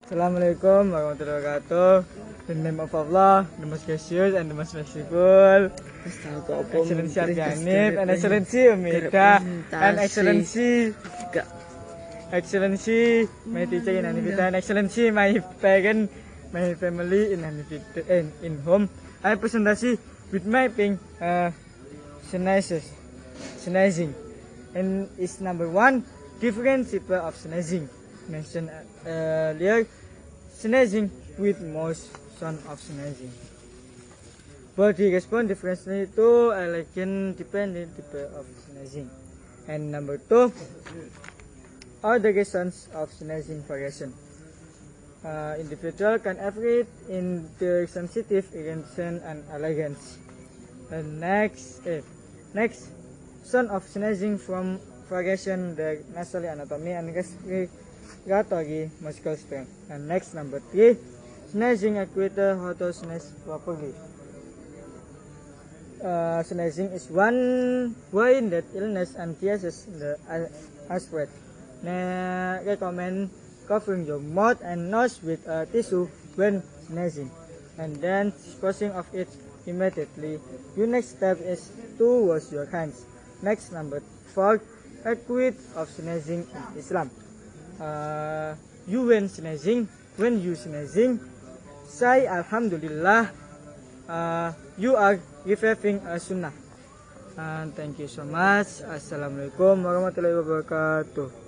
Assalamualaikum warahmatullahi wabarakatuh. In the name of Allah, the most gracious and the most merciful. Excellency Hanif and Excellency Umida and Excellency my teacher in Hanifida and Excellency my parent, my family in Hanifida and in home. I presentasi with my pink sneezing, and is number one different type of sneezing mentioned earlier. Sneezing with most sound of sneezing. Body respond differently to elegant dependent type of sneezing. And number two are the reasons of sneezing variation. Individual can vary in their sensitive irritation and allergens. And next sound of sneezing from variation the nasal anatomy and respiratory muscle strength. And next number three, sneezing equator how to sneeze properly. Sneezing is one way that illness and diseases the spread. Recommend covering your mouth and nose with a tissue when sneezing, and then disposing of it immediately. Your next step is to wash your hands. Next number four, etiquette of sneezing in Islam. When you sneezing, say Alhamdulillah. You are reviving a sunnah. And thank you so much. Assalamualaikum warahmatullahi wabarakatuh.